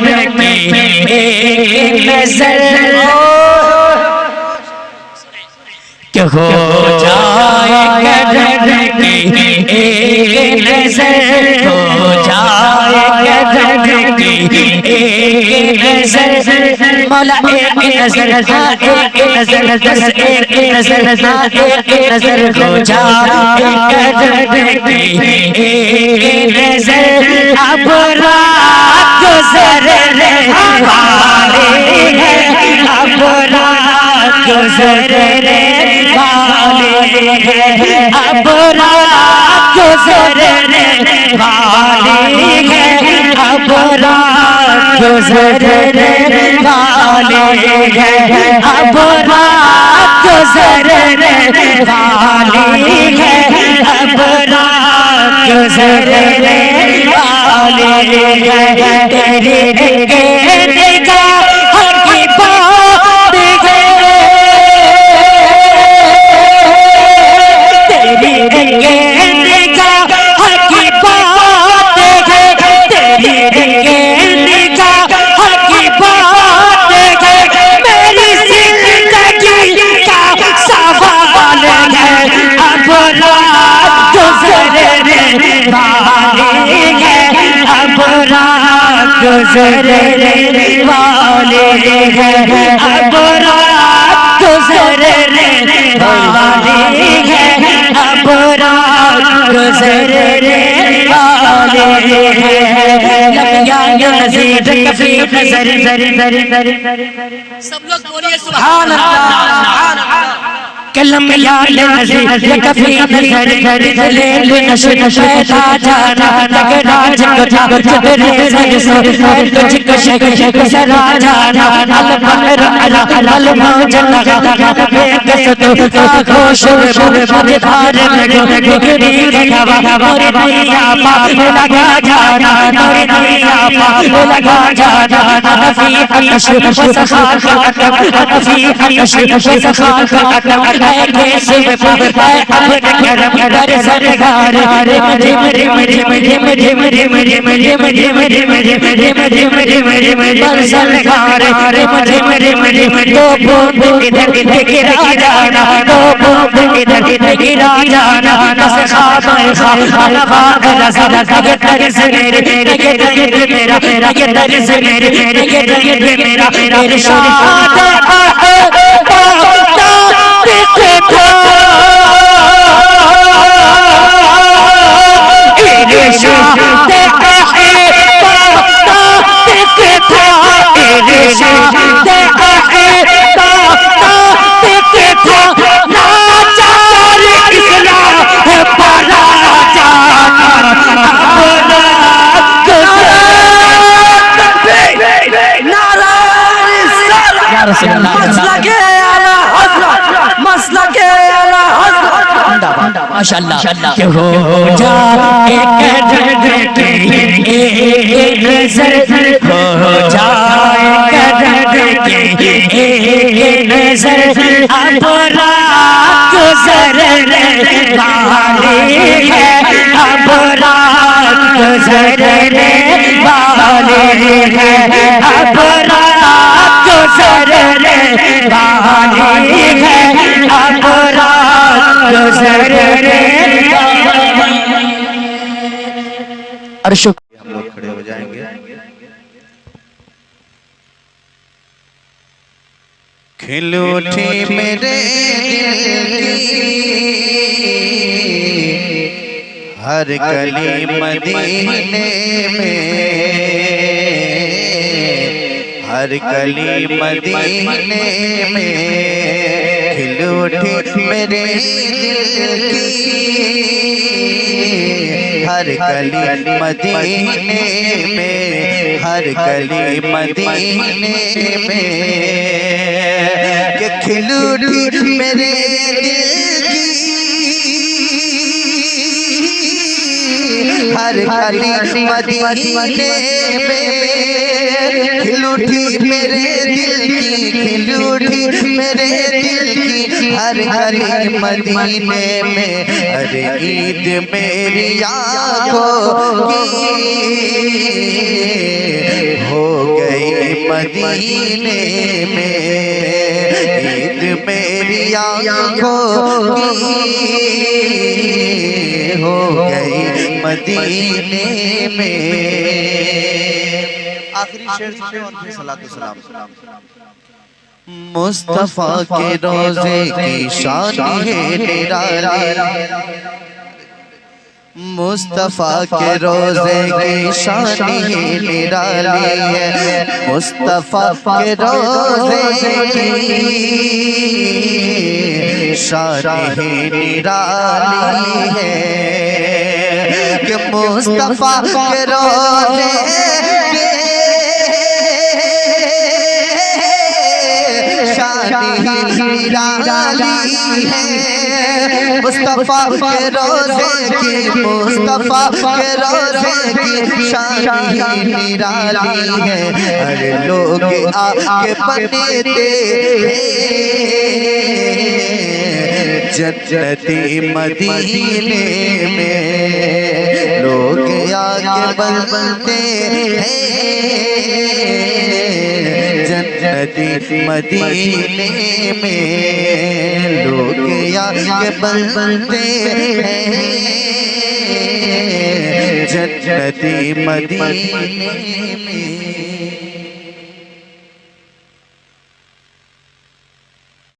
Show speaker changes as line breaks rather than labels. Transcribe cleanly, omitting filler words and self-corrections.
करके नजर क्या हो जाए करके नजर हो जाए करके नजर मौला एक नजर एक नजर बस एक नजर एक नजर हो जाए करके नजर अब रात गुजरने वाली है अब रात गुजरने वाली है अब रात गुजरने वाली है अब रात गुजरने वाली है अब रात गुजरने वाली है अब रात गुजरने वाली है तेरी निगाह की बात है तेरी निगाह की बात है तेरी निगाह की बात है मेरी जिंदगी का सवाल है अब रात गुजरने वाली है अब रात गुजरने वाली है अब रात गुजरने वाली है अब रात गुजरने वाली है लम्या नज़ीर कभी नज़र सब लोग बोलिए सुभान अल्लाह कलम याद नज़र कभी नज़र ले नशे शैता जाना लगराज को तेरे सर से तुझको शक सरा जाना अल बकर अल मौजन बेकस तो खामोश मुझे भार में बिगड़ी रखवा मोरे नैया पाप लगा जाना मोरे नैया पाप लगा जाना नफी अकश वसखा नफी अकश वसखा कैसे अपने करम कर सरकार रिम रिम रिम रिम रिम रिम रिम रिम रिम रिम रिम रिम रिम रिम पर सरकार रिम रिम रिम रिम दो बूंद इधर गिरा जाना दो बूंद इधर गिरा जाना बस खामोश खामोश रज़ा के तरस मेरे के दर्द मेरा के तरस मेरे के दर्द मेरा इरशाद माशाअल्लाह के हो जाए करके नजर हो जाए करके नजर अब रात गुजरने वाली है अब रात गुजरने वाली है अब रात गुजरने वाली है अब रात गुजरने अर्श हम लोग खड़े हो जाएंगे।
खिल उठी मेरे हर गली मदीने में हर गली मदीने में खिल उठी मेरे हर गली मदीने में हर गली मदीने में कि खिल उठी मेरे हर गली मदीने में खिल उठी मेरे दिल की खिल उठी मेरे दिल की हर गली मदीने में अरे ईद मेरी आँखों की मदीने में ईद मेरी आँखों की हो गई मदीने में। आखिरी शेर सुने और फिर सलातो सलाम। मुस्तफा के रोजे की शान है निराली, मुस्तफा के रोजे की शान है निराली है, मुस्तफा के रोजे की शान है निराली है कि मुस्तफा के रोजे निराली है, मुस्तफा के रोजे की, मुस्तफा के रोजे की शान निराली है। हर लोग आके बनते जन्नती मदीने में, लोग आके बनते जन्नती मदीने में, लोग आके बनते जन्नती मदीने में।